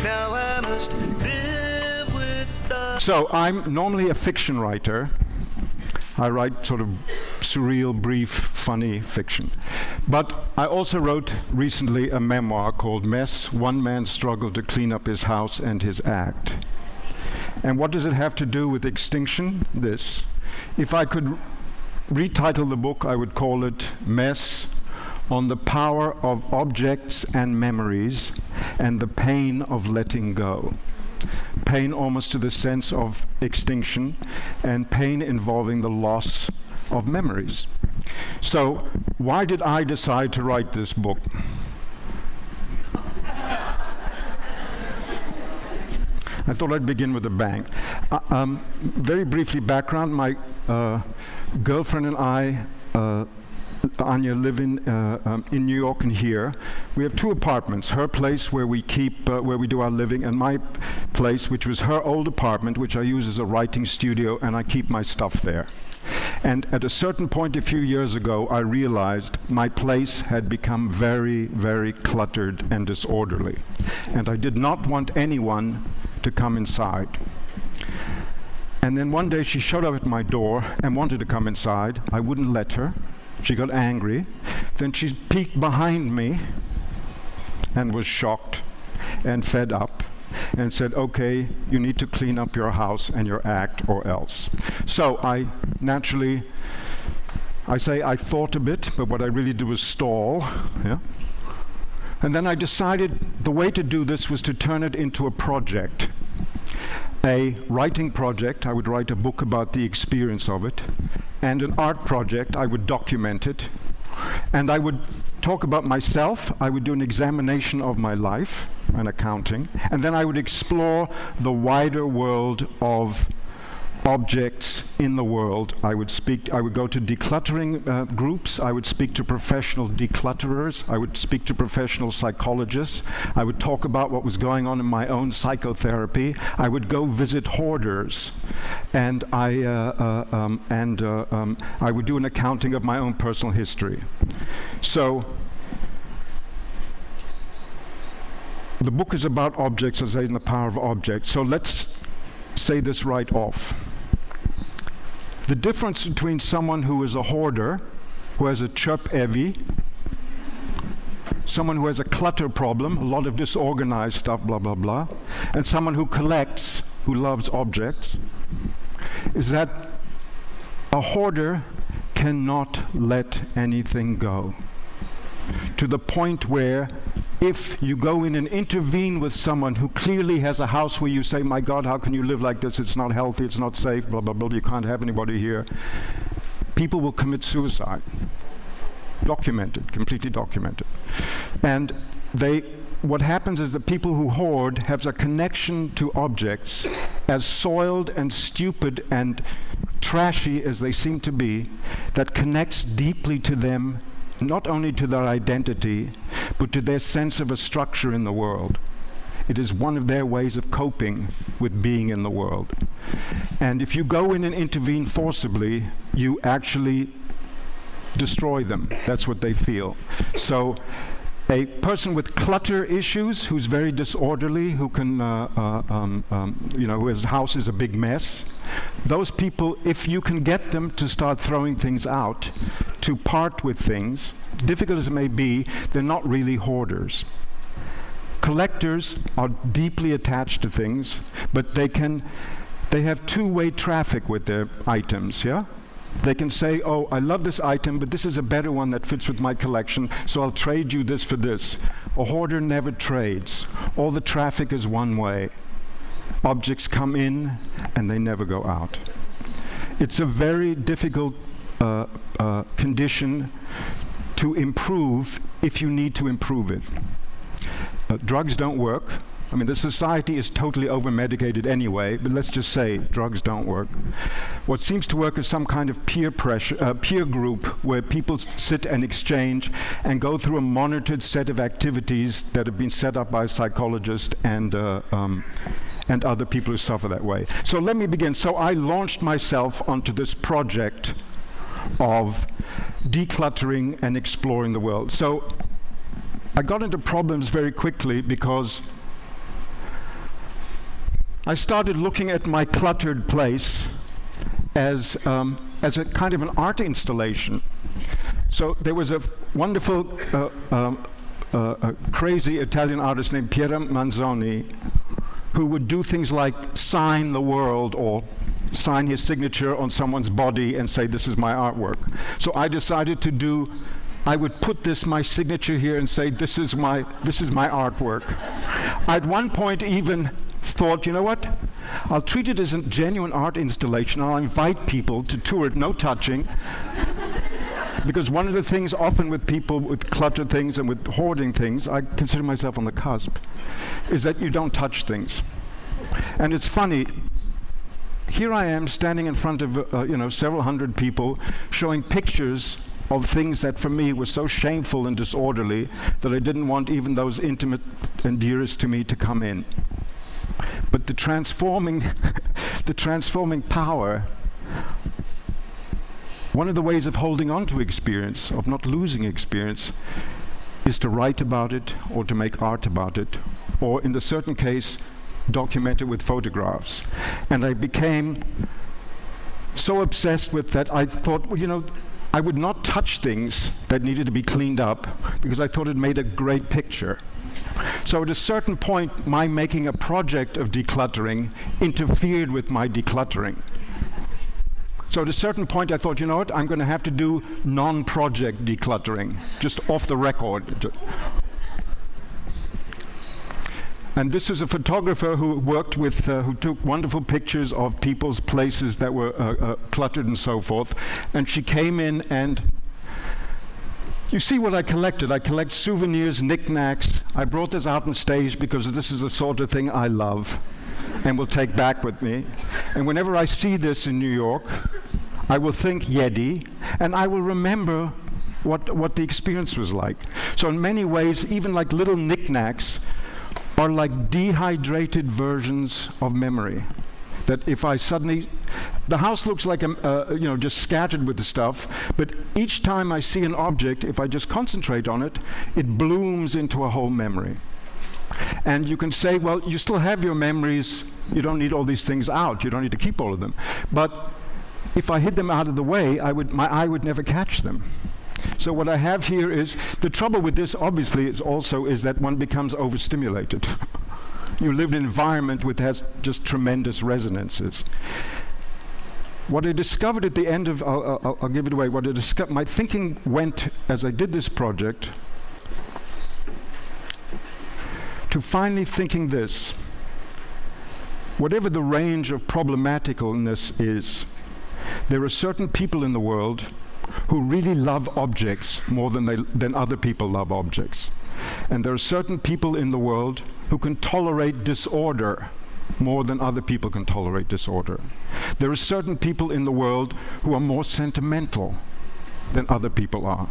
Now I must live with the... So I'm normally a fiction writer. I write sort of surreal, brief, funny fiction. But I also wrote recently a memoir called Mess, One Man's Struggle to Clean Up His House and His Act. And what does it have to do with extinction? This. If I could retitle the book, I would call it Mess, on the Power of Objects and Memories and the Pain of Letting Go. Pain almost to the sense of extinction, and pain involving the loss of memories. So, why did I decide to write this book? I thought I'd begin with a bang. Very briefly, background. My girlfriend and I, Anya, live in New York and here. We have two apartments, her place where we keep, where we do our living, and my place, which was her old apartment, which I use as a writing studio, and I keep my stuff there. And at a certain point a few years ago, I realized my place had become very, very cluttered and disorderly. And I did not want anyone to come inside. And then one day she showed up at my door and wanted to come inside. I wouldn't let her. She got angry. Then she peeked behind me and was shocked and fed up and said, okay, you need to clean up your house and your act or else. So I naturally, I thought a bit, but what I really did was stall. Yeah? And then I decided the way to do this was to turn it into a project. A writing project, I would write a book about the experience of it, and an art project, I would document it, and I would talk about myself, I would do an examination of my life, an accounting, and then I would explore the wider world of objects in the world. I would go to decluttering groups, I would speak to professional declutterers, I would speak to professional psychologists, I would talk about what was going on in my own psychotherapy, I would go visit hoarders, and I would do an accounting of my own personal history. So, the book is about objects, as I say, and the power of objects. So let's say this right off. The difference between someone who is a hoarder, who has a chirp heavy, someone who has a clutter problem, a lot of disorganized stuff, blah, blah, blah, and someone who collects, who loves objects, is that a hoarder cannot let anything go. To the point where if you go in and intervene with someone who clearly has a house where you say, my God, how can you live like this? It's not healthy, it's not safe, blah, blah, blah, you can't have anybody here. People will commit suicide. Documented, completely documented. And what happens is that people who hoard have a connection to objects, as soiled and stupid and trashy as they seem to be, that connects deeply to them, not only to their identity, but to their sense of a structure in the world. It is one of their ways of coping with being in the world. And if you go in and intervene forcibly, you actually destroy them. That's what they feel. So a person with clutter issues, who's very disorderly, who can, who his house is a big mess, those people, if you can get them to start throwing things out, to part with things, difficult as it may be, they're not really hoarders. Collectors are deeply attached to things, but they have two-way traffic with their items, yeah? They can say, oh, I love this item, but this is a better one that fits with my collection, so I'll trade you this for this. A hoarder never trades. All the traffic is one way. Objects come in, and they never go out. It's a very difficult condition to improve if you need to improve it. Drugs don't work. I mean, the society is totally over-medicated anyway, but let's just say drugs don't work. What seems to work is some kind of peer pressure, peer group where people sit and exchange and go through a monitored set of activities that have been set up by a psychologist and other people who suffer that way. So let me begin. So I launched myself onto this project of decluttering and exploring the world. So I got into problems very quickly because I started looking at my cluttered place as a kind of an art installation. So there was a wonderful, crazy Italian artist named Piero Manzoni who would do things like sign the world or sign his signature on someone's body and say, this is my artwork. So I decided I would put my signature here and say, this is my artwork. I at one point even thought, you know what? I'll treat it as a genuine art installation. I'll invite people to tour it, no touching. Because one of the things often with people with cluttered things and with hoarding things, I consider myself on the cusp, is that you don't touch things. And it's funny, here I am standing in front of several hundred people showing pictures of things that for me were so shameful and disorderly that I didn't want even those intimate and dearest to me to come in. But the transforming power, one of the ways of holding on to experience, of not losing experience, is to write about it or to make art about it, or in the certain case, document it with photographs. And I became so obsessed with that, I thought, well, I would not touch things that needed to be cleaned up because I thought it made a great picture. So at a certain point, my making a project of decluttering interfered with my decluttering. So at a certain point, I thought, you know what, I'm going to have to do non-project decluttering, just off the record. And this is a photographer who worked with, who took wonderful pictures of people's places that were cluttered and so forth. And she came in and, you see what I collected. I collect souvenirs, knickknacks. I brought this out on stage because this is the sort of thing I love and will take back with me. And whenever I see this in New York, I will think YEDI, and I will remember what the experience was like. So in many ways, even like little knickknacks are like dehydrated versions of memory. That if I suddenly, the house looks like just scattered with the stuff, but each time I see an object, if I just concentrate on it, it blooms into a whole memory. And you can say, well, you still have your memories, you don't need all these things out, you don't need to keep all of them. But if I hid them out of the way, my eye would never catch them. So what I have here is, the trouble with this obviously is that one becomes overstimulated. You live in an environment which has just tremendous resonances. What I discovered at the end of, I'll give it away, my thinking went, as I did this project, to finally thinking this: whatever the range of problematicalness is, there are certain people in the world who really love objects more than other people love objects. And there are certain people in the world who can tolerate disorder more than other people can tolerate disorder. There are certain people in the world who are more sentimental than other people are.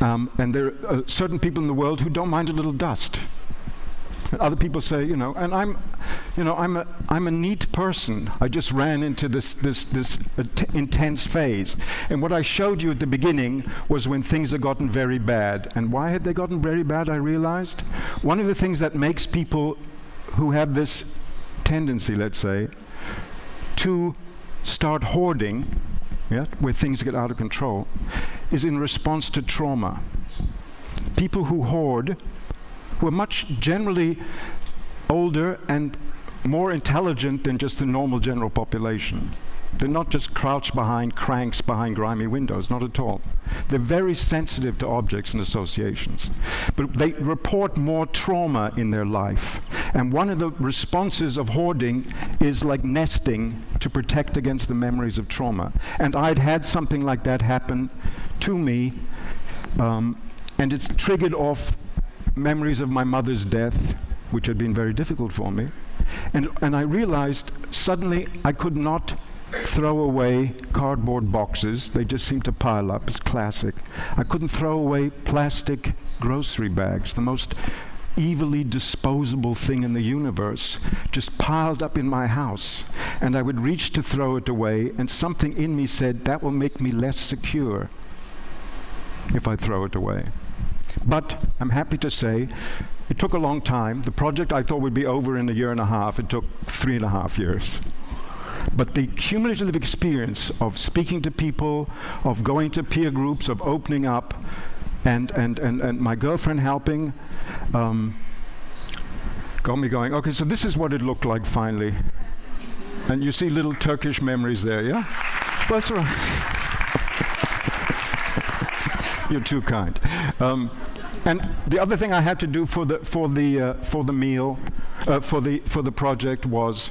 And there are certain people in the world who don't mind a little dust. And other people say, and I'm a neat person. I just ran into this intense phase. And what I showed you at the beginning was when things had gotten very bad. And why had they gotten very bad, I realized? One of the things that makes people who have this tendency, let's say, to start hoarding, where things get out of control, is in response to trauma. People who hoard, who are much generally older and more intelligent than just the normal general population. They're not just crouched behind cranks behind grimy windows, not at all. They're very sensitive to objects and associations. But they report more trauma in their life. And one of the responses of hoarding is like nesting to protect against the memories of trauma. And I'd had something like that happen to me, and it's triggered off memories of my mother's death, which had been very difficult for me. And I realized suddenly I could not throw away cardboard boxes. They just seemed to pile up. It's classic. I couldn't throw away plastic grocery bags, the most evilly disposable thing in the universe, just piled up in my house. And I would reach to throw it away, and something in me said, that will make me less secure if I throw it away. But I'm happy to say it took a long time. The project I thought would be over in a year and a half. It took 3.5 years. But the cumulative experience of speaking to people, of going to peer groups, of opening up, and my girlfriend helping, got me going, okay, so this is what it looked like finally. And you see little Turkish memories there, yeah? Well, that's right. You're too kind. And the other thing I had to do for the project was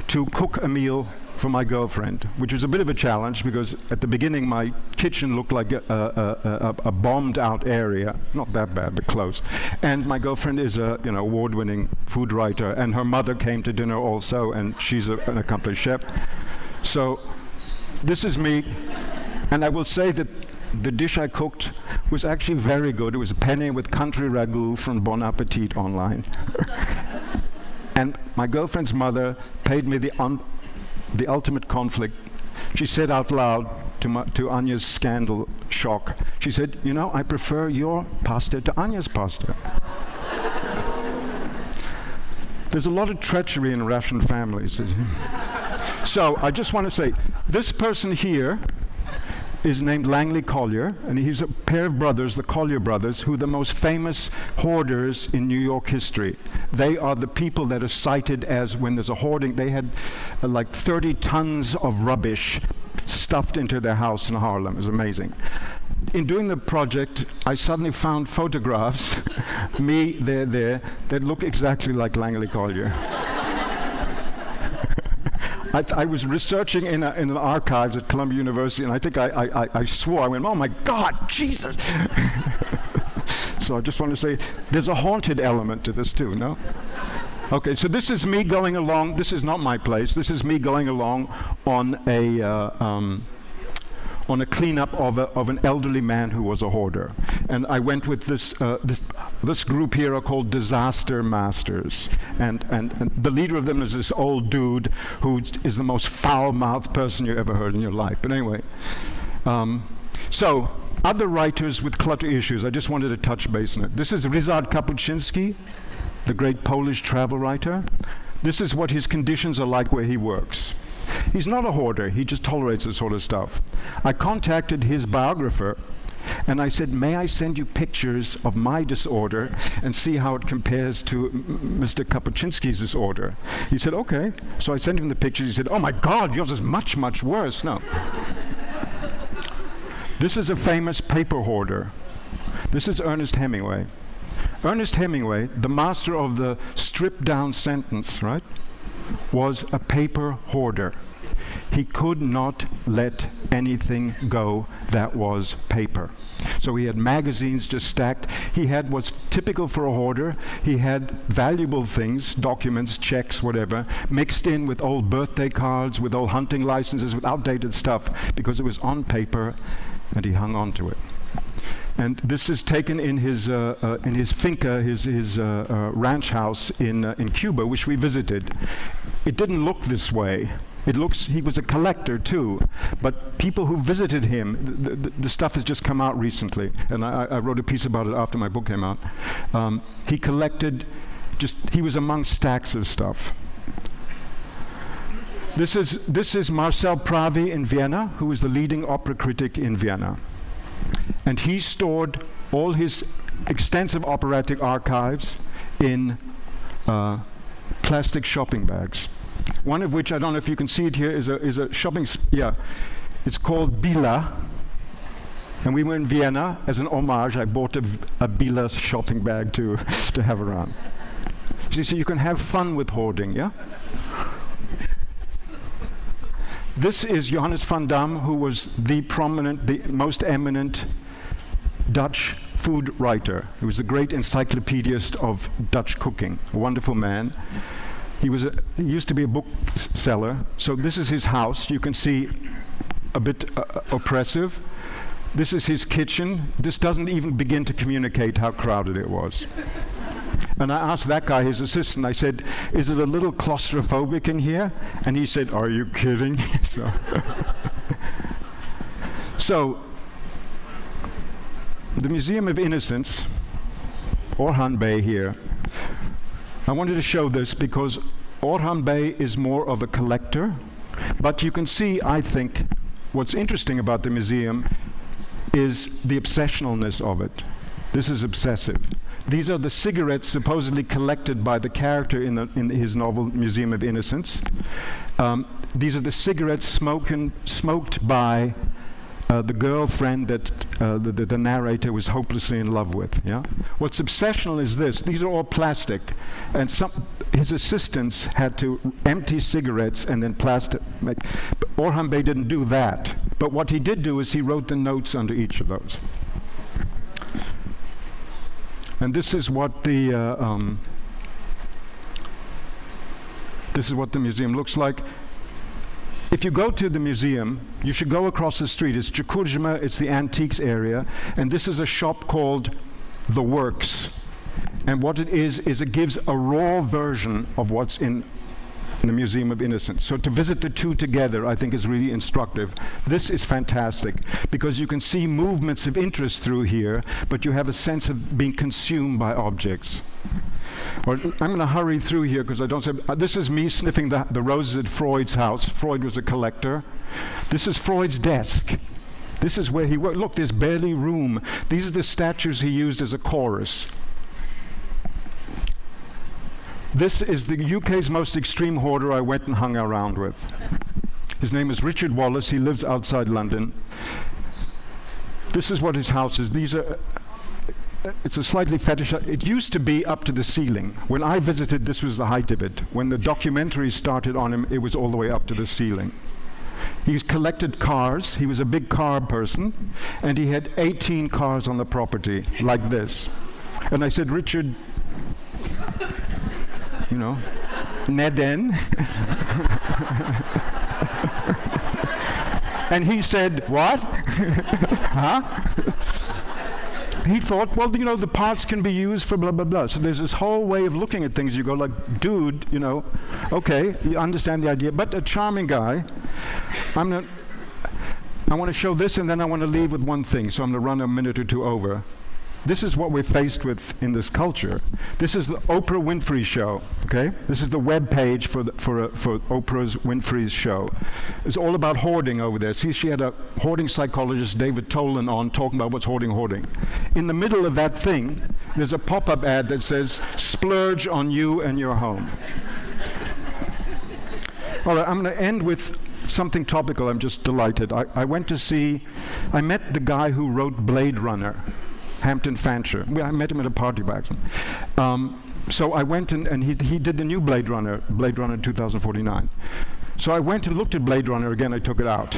to cook a meal for my girlfriend, which was a bit of a challenge because at the beginning my kitchen looked like a bombed out area. Not that bad, but close. And my girlfriend is a award-winning food writer, and her mother came to dinner also, and she's an accomplished chef. So this is me, and I will say that the dish I cooked was actually very good. It was a penne with country ragu from Bon Appetit online. And my girlfriend's mother paid me the ultimate conflict. She said out loud to Anya's scandal shock, she said, I prefer your pasta to Anya's pasta. There's a lot of treachery in Russian families. So I just want to say, this person here is named Langley Collier, and he's a pair of brothers, the Collier brothers, who are the most famous hoarders in New York history. They are the people that are cited as, when there's a hoarding, they had like 30 tons of rubbish stuffed into their house in Harlem. It's amazing. In doing the project, I suddenly found photographs, me there, that look exactly like Langley Collier. I was researching in an archives at Columbia University, and I think I swore. I went, oh my God, Jesus! So I just want to say, there's a haunted element to this too, no? Okay, so this is me going along. This is not my place. This is me going along on a cleanup of an elderly man who was a hoarder. And I went with this group here are called Disaster Masters. And the leader of them is this old dude who is the most foul-mouthed person you ever heard in your life. But anyway, so other writers with clutter issues, I just wanted to touch base on it. This is Ryszard Kapuscinski, the great Polish travel writer. This is what his conditions are like where he works. He's not a hoarder, he just tolerates this sort of stuff. I contacted his biographer and I said, may I send you pictures of my disorder and see how it compares to Mr. Kapuscinski's disorder? He said, okay. So I sent him the pictures. He said, oh my God, yours is much, much worse. No. This is a famous paper hoarder. This is Ernest Hemingway. Ernest Hemingway, the master of the stripped down sentence, right, was a paper hoarder. He could not let anything go that was paper. So he had magazines just stacked. He had what's typical for a hoarder. He had valuable things, documents, checks, whatever, mixed in with old birthday cards, with old hunting licenses, with outdated stuff, because it was on paper, and he hung on to it. And this is taken in his finca, his ranch house in Cuba, which we visited. It didn't look this way. He was a collector too, but people who visited him, the stuff has just come out recently, and I wrote a piece about it after my book came out. He collected, he was among stacks of stuff. This is Marcel Pravi in Vienna, who is the leading opera critic in Vienna. And he stored all his extensive operatic archives in plastic shopping bags. One of which, I don't know if you can see it here, is a shopping, it's called Bila. And we were in Vienna. As an homage, I bought a Bila shopping bag to have around. So you can have fun with hoarding, yeah? This is Johannes van Dam, who was the most eminent Dutch food writer. He was the great encyclopedist of Dutch cooking, a wonderful man. He used to be a bookseller. So this is his house. You can see a bit oppressive. This is his kitchen. This doesn't even begin to communicate how crowded it was. And I asked that guy, his assistant, I said, is it a little claustrophobic in here? And he said, are you kidding? So, the Museum of Innocence Orhan Bey here. I wanted to show this because Orhan Bey is more of a collector, but you can see, I think, what's interesting about the museum is the obsessionalness of it. This is obsessive. These are the cigarettes supposedly collected by the character in his novel Museum of Innocence. These are the cigarettes smoked by the girlfriend that the narrator was hopelessly in love with. Yeah. What's obsessional is this: these are all plastic, and his assistants had to empty cigarettes and then plastic. Orhan Bey didn't do that, but what he did do is he wrote the notes under each of those. And this is what the museum looks like. If you go to the museum, you should go across the street. It's Cukurcuma, it's the antiques area, and this is a shop called The Works. And what it is it gives a raw version of what's in the Museum of Innocence. So to visit the two together, I think, is really instructive. This is fantastic because you can see movements of interest through here, but you have a sense of being consumed by objects. I'm going to hurry through here because I don't say. This is me sniffing the roses at Freud's house. Freud was a collector. This is Freud's desk. This is where he worked. Look, there's barely room. These are the statues he used as a chorus. This is the UK's most extreme hoarder I went and hung around with. His name is Richard Wallace. He lives outside London. This is what his house is. It's a slightly fetish. It used to be up to the ceiling. When I visited, this was the height of it. When the documentary started on him, it was all the way up to the ceiling. He's collected cars. He was a big car person, and he had 18 cars on the property, like this. And I said, Richard, you know, neden? And he said, what? Huh? He thought, well, you know, the parts can be used for blah, blah, blah. So there's this whole way of looking at things. You go like, dude, you know, okay, you understand the idea. But a charming guy. I want to show this, and then I want to leave with one thing. So I'm going to run a minute or two over. This is what we're faced with in this culture. This is the Oprah Winfrey show, okay? This is the web page for Oprah's Winfrey's show. It's all about hoarding over there. See, she had a hoarding psychologist, David Tolan, on talking about what's hoarding. In the middle of that thing, there's a pop-up ad that says, splurge on you and your home. All right, I'm going to end with something topical. I'm just delighted. I met the guy who wrote Blade Runner, Hampton Fancher. I met him at a party back then. So I went and he did the new Blade Runner 2049. So I went and looked at Blade Runner again. I took it out.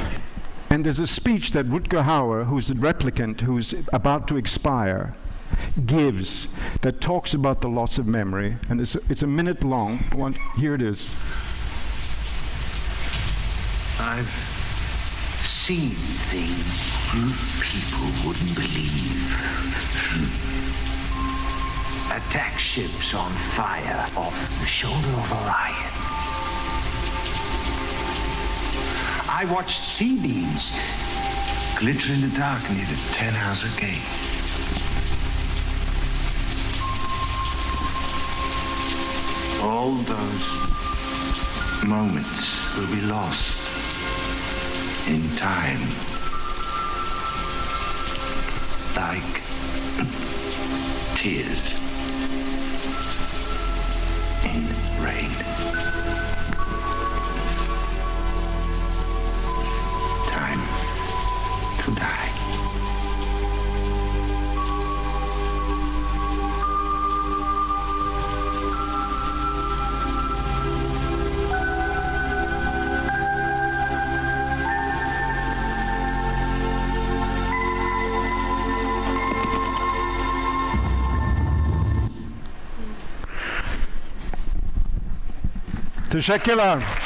And there's a speech that Rutger Hauer, who's a replicant who's about to expire, gives that talks about the loss of memory. And it's a minute long. Here it is. I've seen things you people wouldn't believe. Attack ships on fire off the shoulder of Orion. I watched sea beams glitter in the dark near the 10-house gate. All those moments will be lost in time, like tears in rain. Time to die. Teşekkürler.